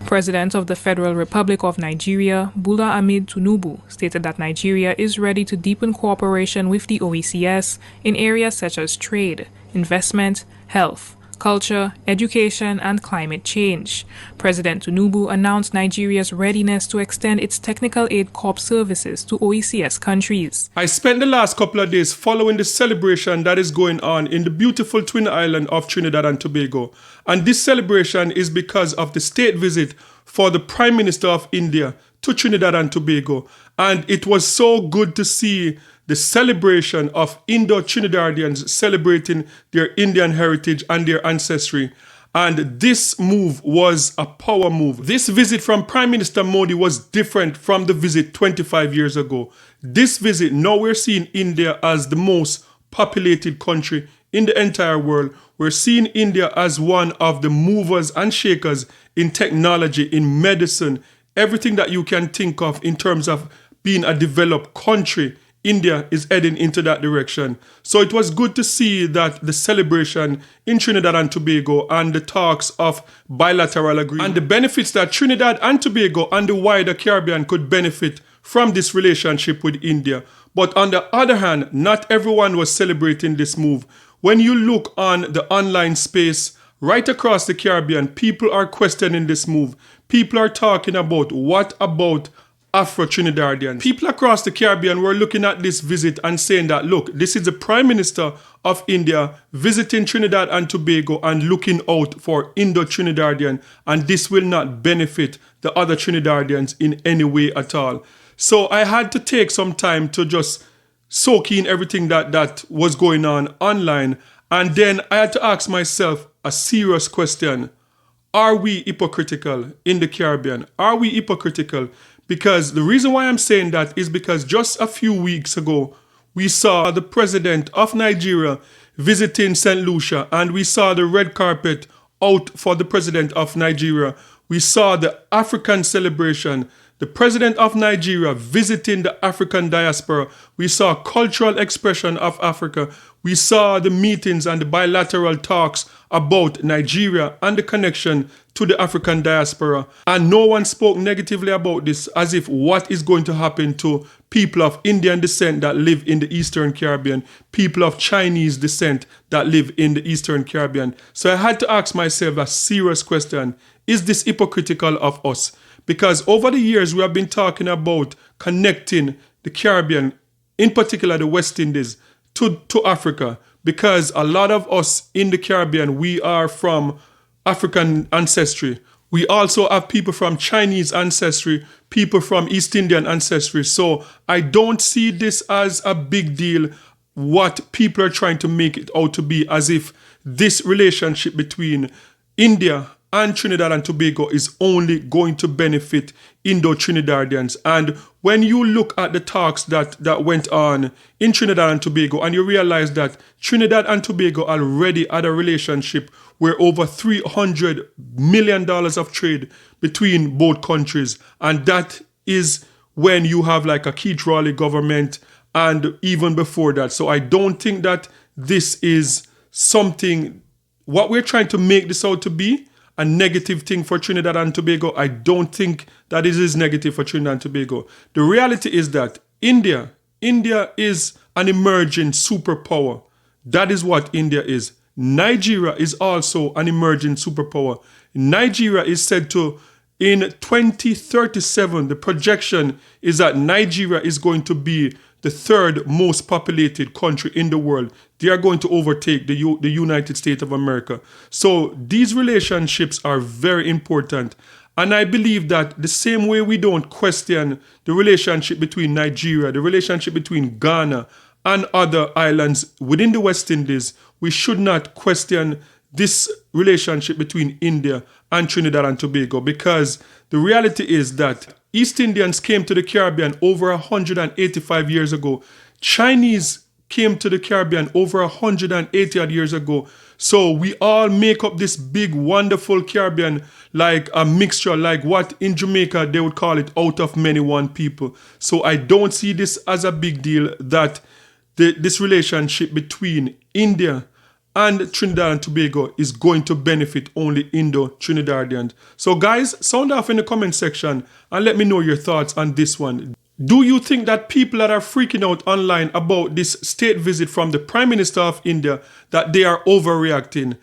President of the Federal Republic of Nigeria, Bola Ahmed Tinubu, stated that Nigeria is ready to deepen cooperation with the OECS in areas such as trade, investment, health, culture, education, and climate change. President Tinubu announced Nigeria's readiness to extend its technical aid corps services to OECS countries. I spent the last couple of days following the celebration that is going on in the beautiful twin island of Trinidad and Tobago. And this celebration is because of the state visit for the Prime Minister of India to Trinidad and Tobago. And it was so good to see the celebration of Indo-Trinidadians celebrating their Indian heritage and their ancestry. And this move was a power move. This visit from Prime Minister Modi was different from the visit 25 years ago. This visit, now we're seeing India as the most populated country in the entire world. We're seeing India as one of the movers and shakers in technology, in medicine, everything that you can think of in terms of being a developed country. India is heading into that direction. So it was good to see that the celebration in Trinidad and Tobago and the talks of bilateral agreement and the benefits that Trinidad and Tobago and the wider Caribbean could benefit from this relationship with India. But on the other hand, not everyone was celebrating this move. When you look on the online space right across the Caribbean, people are questioning this move. People are talking about, what about Afro-Trinidadians? People across the Caribbean were looking at this visit and saying that, look, this is the Prime Minister of India visiting Trinidad and Tobago and looking out for Indo-Trinidadian, and this will not benefit the other Trinidadians in any way at all. So I had to take some time to just soak in everything that was going on online, and then I had to ask myself a serious question. Are we hypocritical in the Caribbean? Are we hypocritical? Because the reason why I'm saying that is because just a few weeks ago, we saw the president of Nigeria visiting St. Lucia, and we saw the red carpet out for the president of Nigeria. We saw the African celebration, the president of Nigeria visiting the African diaspora. We saw cultural expression of Africa. We saw the meetings and the bilateral talks about Nigeria and the connection to the African diaspora. And no one spoke negatively about this, as if what is going to happen to people of Indian descent that live in the Eastern Caribbean, people of Chinese descent that live in the Eastern Caribbean. So I had to ask myself a serious question. Is this hypocritical of us? Because over the years, we have been talking about connecting the Caribbean, in particular the West Indies, to Africa. Because a lot of us in the Caribbean, we are from African ancestry. We also have people from Chinese ancestry, people from East Indian ancestry. So I don't see this as a big deal, what people are trying to make it out to be, as if this relationship between India and Trinidad and Tobago is only going to benefit Indo-Trinidadians. And when you look at the talks that went on in Trinidad and Tobago, and you realize that Trinidad and Tobago already had a relationship where over $300 million of trade between both countries. And that is when you have like a Keith Raleigh government and even before that. So I don't think that this is something, what we're trying to make this out to be, a negative thing for Trinidad and Tobago. I don't think that it is negative for Trinidad and Tobago. The reality is that India is an emerging superpower. That is what India is. Nigeria is also an emerging superpower. Nigeria is said to, in 2037, the projection is that Nigeria is going to be the third most populated country in the world. They are going to overtake the United States of America. So these relationships are very important. And I believe that the same way we don't question the relationship between Nigeria, the relationship between Ghana and other islands within the West Indies, we should not question this relationship between India and Trinidad and Tobago, because the reality is that East Indians came to the Caribbean over 185 years ago. Chinese came to the Caribbean over 180 odd years ago. So we all make up this big, wonderful Caribbean, like a mixture, like what in Jamaica they would call it, out of many one people. So I don't see this as a big deal, that this relationship between India and Trinidad and Tobago is going to benefit only Indo-Trinidadians. So guys, sound off in the comment section and let me know your thoughts on this one. Do you think that people that are freaking out online about this state visit from the Prime Minister of India, that they are overreacting?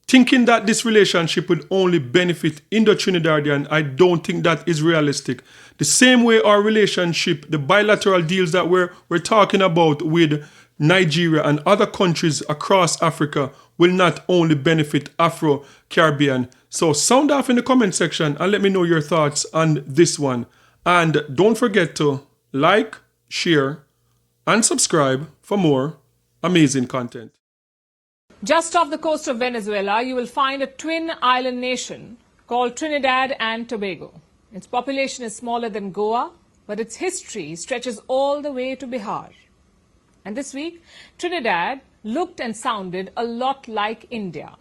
Thinking that this relationship would only benefit Indo-Trinidadian, I don't think that is realistic. The same way our relationship, the bilateral deals that we're talking about with Nigeria and other countries across Africa will not only benefit Afro-Caribbean. So sound off in the comment section and let me know your thoughts on this one. And don't forget to like, share, and subscribe for more amazing content. Just off the coast of Venezuela, you will find a twin island nation called Trinidad and Tobago. Its population is smaller than Goa, but its history stretches all the way to Bihar. And this week, Trinidad looked and sounded a lot like India.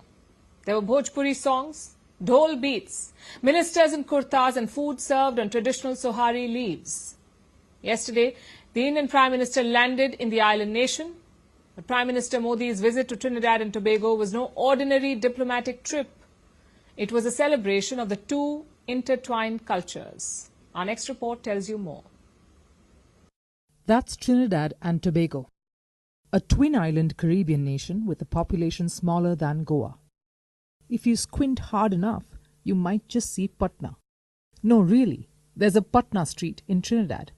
There were Bhojpuri songs, dhol beats, ministers in kurtas and food served on traditional sohari leaves. Yesterday, the Indian Prime Minister landed in the island nation. But Prime Minister Modi's visit to Trinidad and Tobago was no ordinary diplomatic trip. It was a celebration of the two intertwined cultures. Our next report tells you more. That's Trinidad and Tobago, a twin-island Caribbean nation with a population smaller than Goa. If you squint hard enough, you might just see Patna. No, really, there's a Patna street in Trinidad.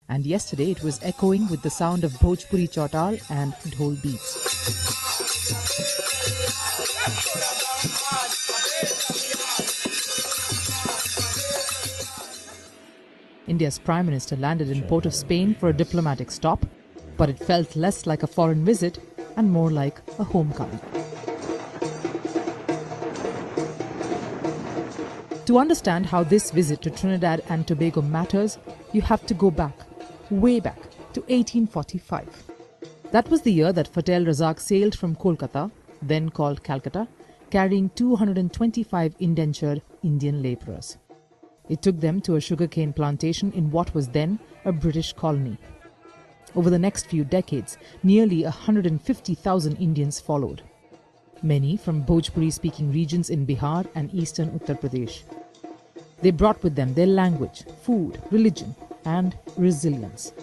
And yesterday it was echoing with the sound of Bhojpuri chautar and dhol beats. India's Prime Minister landed in Port of Spain for a diplomatic stop, but it felt less like a foreign visit and more like a homecoming. To understand how this visit to Trinidad and Tobago matters, you have to go back, way back, to 1845. That was the year that Fatel Razak sailed from Kolkata, then called Calcutta, carrying 225 indentured Indian labourers. It took them to a sugarcane plantation in what was then a British colony. Over the next few decades, nearly 150,000 Indians followed, many from Bhojpuri-speaking regions in Bihar and eastern Uttar Pradesh. They brought with them their language, food, religion, and resilience.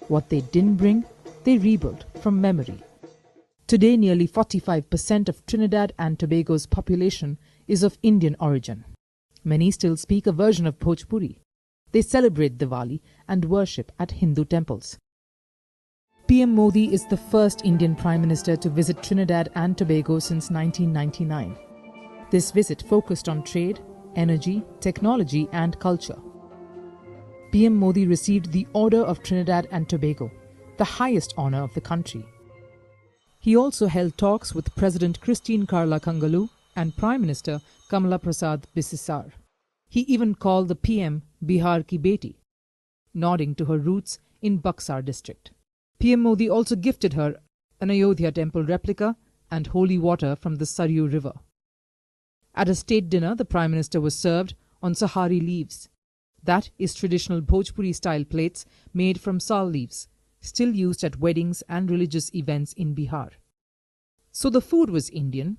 What they didn't bring, they rebuilt from memory. Today, nearly 45% of Trinidad and Tobago's population is of Indian origin. Many still speak a version of Bhojpuri. They celebrate Diwali and worship at Hindu temples. PM Modi is the first Indian Prime Minister to visit Trinidad and Tobago since 1999. This visit focused on trade, energy, technology and culture. PM Modi received the Order of Trinidad and Tobago, the highest honour of the country. He also held talks with President Christine Carla Kangaloo and Prime Minister Kamala Prasad Bisesar. He even called the PM Bihar ki beti, nodding to her roots in Buxar district. PM Modi also gifted her an Ayodhya temple replica and holy water from the Saryu River. At a state dinner, the Prime Minister was served on sahari leaves. That is traditional Bhojpuri-style plates made from sal leaves, still used at weddings and religious events in Bihar. So the food was Indian,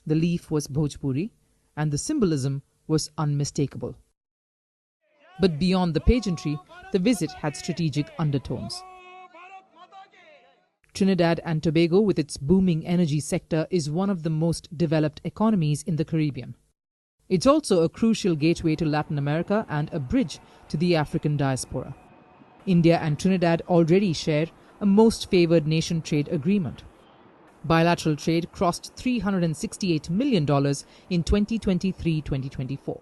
the leaf was Bhojpuri, and the symbolism was unmistakable. But beyond the pageantry, the visit had strategic undertones. Trinidad and Tobago, with its booming energy sector, is one of the most developed economies in the Caribbean. It's also a crucial gateway to Latin America and a bridge to the African diaspora. India and Trinidad already share a most favoured nation trade agreement. Bilateral trade crossed $368 million in 2023-2024.